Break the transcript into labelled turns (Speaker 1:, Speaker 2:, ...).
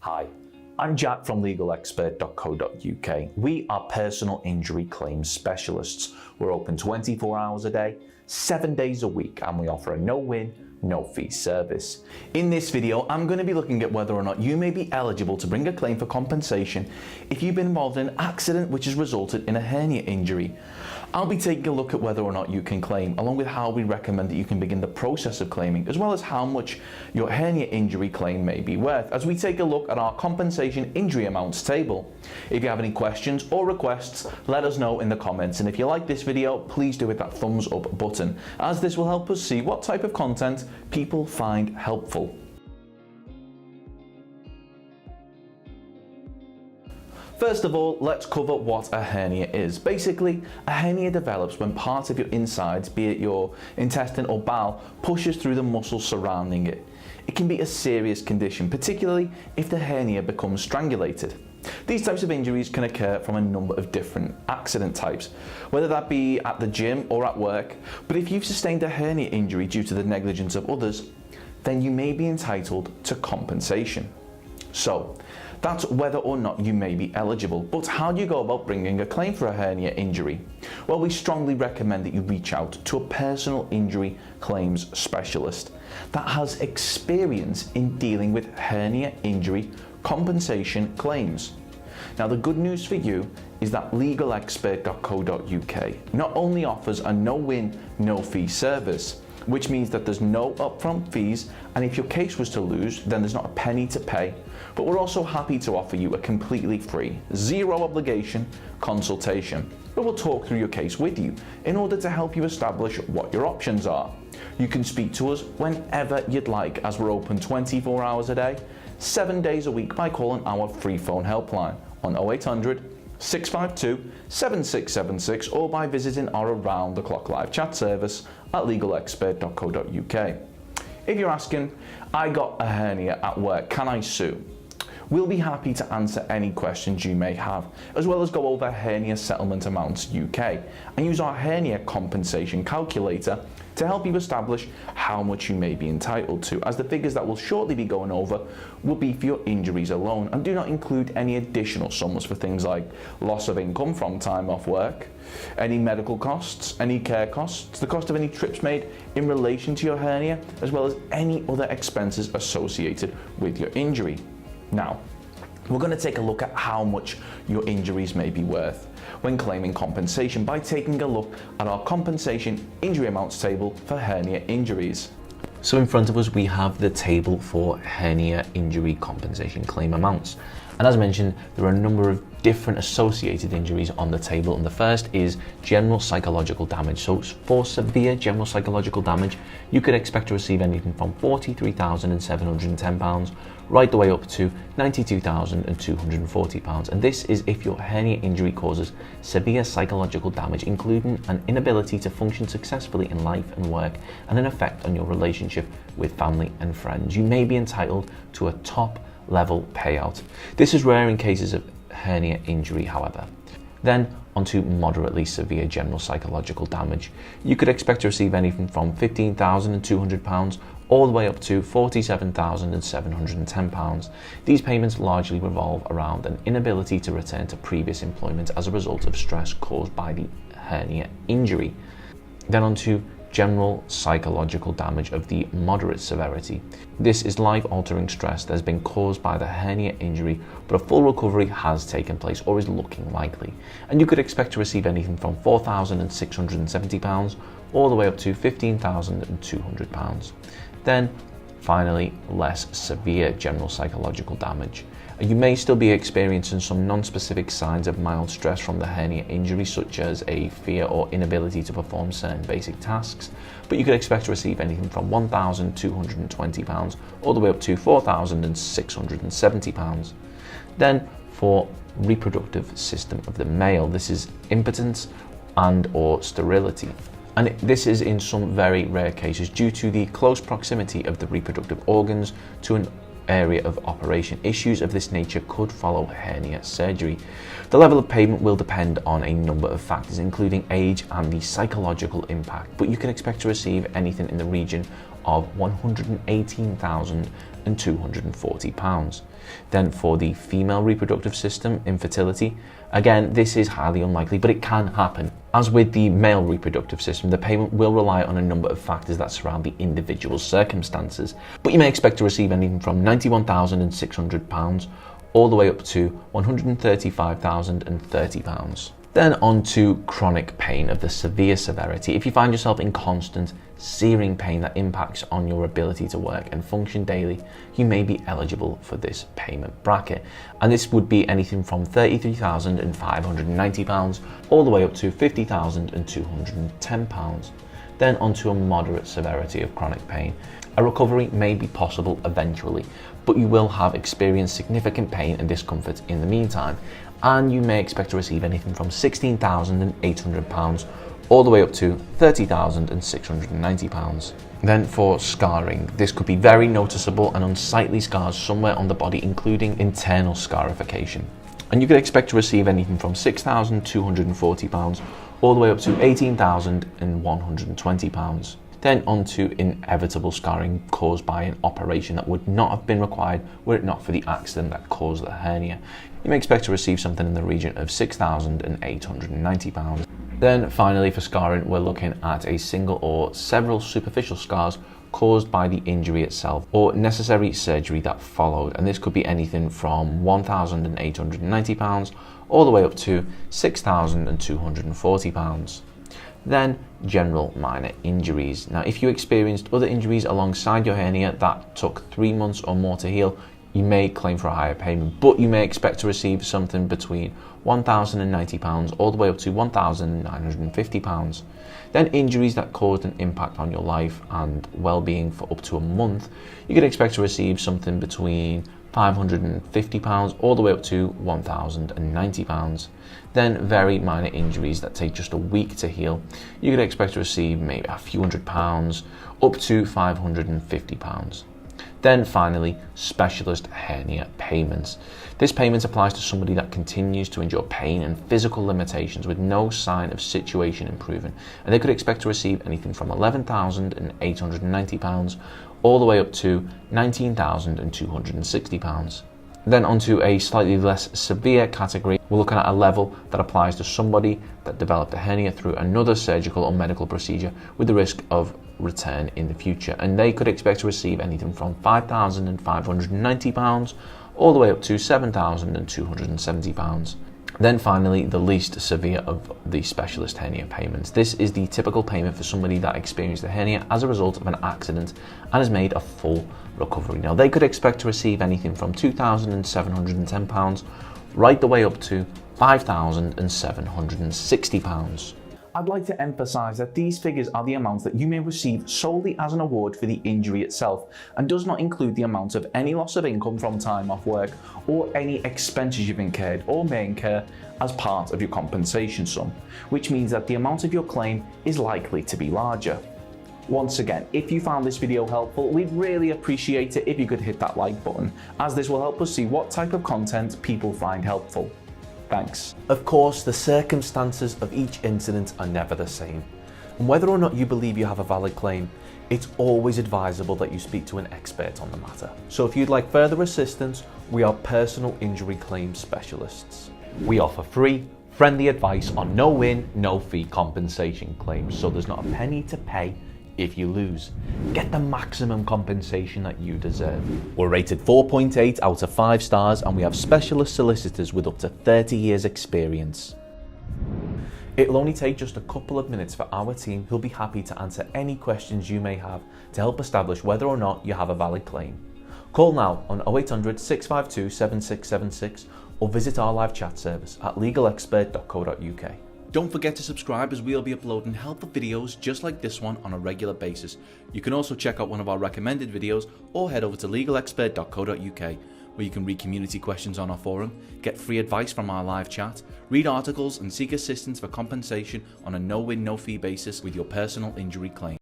Speaker 1: Hi, I'm Jack from legalexpert.co.uk. We are personal injury claims specialists. We're open 24 hours a day, 7 days a week, and we offer a no-win, no-fee service. In this video, I'm going to be looking at whether or not you may be eligible to bring a claim for compensation if you've been involved in an accident which has resulted in a hernia injury. I'll be taking a look at whether or not you can claim, along with how we recommend that you can begin the process of claiming, as well as how much your hernia injury claim may be worth, as we take a look at our compensation injury amounts table. If you have any questions or requests, let us know in the comments, and if you like this video, please do hit that thumbs up button, as this will help us see what type of content people find helpful. First of all, let's cover what a hernia is. Basically, a hernia develops when part of your insides, be it your intestine or bowel, pushes through the muscles surrounding it. It can be a serious condition, particularly if the hernia becomes strangulated. These types of injuries can occur from a number of different accident types, whether that be at the gym or at work, but if you've sustained a hernia injury due to the negligence of others, then you may be entitled to compensation. So, that's whether or not you may be eligible. But how do you go about bringing a claim for a hernia injury? Well, we strongly recommend that you reach out to a personal injury claims specialist that has experience in dealing with hernia injury compensation claims. Now, the good news for you is that legalexpert.co.uk not only offers a no-win, no-fee service, which means that there's no upfront fees, and if your case was to lose, then there's not a penny to pay. But we're also happy to offer you a completely free, zero obligation consultation, where we'll talk through your case with you in order to help you establish what your options are. You can speak to us whenever you'd like, as we're open 24 hours a day, 7 days a week, by calling our free phone helpline on 0800 652 7676 or by visiting our around-the-clock live chat service at legalexpert.co.uk. If you're asking, I got a hernia at work, can I sue? We'll be happy to answer any questions you may have, as well as go over Hernia Settlement Amounts UK and use our hernia compensation calculator to help you establish how much you may be entitled to, as the figures that we'll shortly be going over will be for your injuries alone and do not include any additional sums for things like loss of income from time off work, any medical costs, any care costs, the cost of any trips made in relation to your hernia, as well as any other expenses associated with your injury. Now, we're going to take a look at how much your injuries may be worth when claiming compensation by taking a look at our compensation injury amounts table for hernia injuries. So in front of us we have the table for hernia injury compensation claim amounts. And as mentioned, there are a number of different associated injuries on the table, and the first is general psychological damage. So for severe general psychological damage, you could expect to receive anything from £43,710 right the way up to £92,240. And this is if your hernia injury causes severe psychological damage, including an inability to function successfully in life and work and an effect on your relationship with family and friends. You may be entitled to a top level payout. This is rare in cases of hernia injury, however. Then onto moderately severe general psychological damage. You could expect to receive anything from £15,200 all the way up to £47,710. These payments largely revolve around an inability to return to previous employment as a result of stress caused by the hernia injury. Then onto general psychological damage of the moderate severity. This is life-altering stress that has been caused by the hernia injury, but a full recovery has taken place or is looking likely. And you could expect to receive anything from £4,670 all the way up to £15,200. Then, finally, less severe general psychological damage. You may still be experiencing some non-specific signs of mild stress from the hernia injury, such as a fear or inability to perform certain basic tasks, but you could expect to receive anything from £1,220 all the way up to £4,670. Then for reproductive system of the male, this is impotence and or sterility. And this is in some very rare cases due to the close proximity of the reproductive organs to an area of operation. Issues of this nature could follow hernia surgery. The level of payment will depend on a number of factors, including age and the psychological impact, but you can expect to receive anything in the region of £118,240. Then for the female reproductive system, infertility, again, this is highly unlikely, but it can happen. As with the male reproductive system, the payment will rely on a number of factors that surround the individual's circumstances, but you may expect to receive anything from £91,600 all the way up to £135,030. Then on to chronic pain of the severe severity. If you find yourself in constant, searing pain that impacts on your ability to work and function daily, you may be eligible for this payment bracket. And this would be anything from £33,590 all the way up to £50,210. Then onto a moderate severity of chronic pain. A recovery may be possible eventually, but you will have experienced significant pain and discomfort in the meantime, and you may expect to receive anything from £16,800 all the way up to £30,690. Then for scarring, this could be very noticeable and unsightly scars somewhere on the body, including internal scarification. And you could expect to receive anything from £6,240 all the way up to £18,120. Then on to inevitable scarring caused by an operation that would not have been required were it not for the accident that caused the hernia. You may expect to receive something in the region of £6,890. Then finally for scarring, we're looking at a single or several superficial scars caused by the injury itself or necessary surgery that followed, and this could be anything from £1,890 all the way up to £6,240. Then general minor injuries. Now, if you experienced other injuries alongside your hernia that took 3 months or more to heal, you may claim for a higher payment, but you may expect to receive something between £1,090 all the way up to £1,950. Then injuries that caused an impact on your life and well-being for up to a month, you could expect to receive something between £550 all the way up to £1,090. Then very minor injuries that take just a week to heal, you could expect to receive maybe a few £100 up to £550. Then finally, specialist hernia payments. This payment applies to somebody that continues to endure pain and physical limitations with no sign of situation improving, and they could expect to receive anything from £11,890 all the way up to £19,260. Then onto a slightly less severe category, we're looking at a level that applies to somebody that developed a hernia through another surgical or medical procedure with the risk of return in the future, and they could expect to receive anything from £5,590 all the way up to £7,270. Then finally, the least severe of the specialist hernia payments. This is the typical payment for somebody that experienced a hernia as a result of an accident and has made a full recovery. Now, they could expect to receive anything from £2,710 right the way up to £5,760. I'd like to emphasise that these figures are the amounts that you may receive solely as an award for the injury itself, and does not include the amount of any loss of income from time off work or any expenses you've incurred or may incur as part of your compensation sum, which means that the amount of your claim is likely to be larger. Once again, if you found this video helpful, we'd really appreciate it if you could hit that like button, as this will help us see what type of content people find helpful. Thanks. Of course, the circumstances of each incident are never the same, and whether or not you believe you have a valid claim, it's always advisable that you speak to an expert on the matter. So if you'd like further assistance, we are personal injury claim specialists. We offer free, friendly advice on no-win, no-fee compensation claims, so there's not a penny to pay if you lose. Get the maximum compensation that you deserve. We're rated 4.8 out of 5 stars, and we have specialist solicitors with up to 30 years experience. It'll only take just a couple of minutes for our team, who'll be happy to answer any questions you may have to help establish whether or not you have a valid claim. Call now on 0800 652 7676 or visit our live chat service at legalexpert.co.uk. Don't forget to subscribe, as we'll be uploading helpful videos just like this one on a regular basis. You can also check out one of our recommended videos or head over to legalexpert.co.uk, where you can read community questions on our forum, get free advice from our live chat, read articles and seek assistance for compensation on a no-win, no-fee basis with your personal injury claim.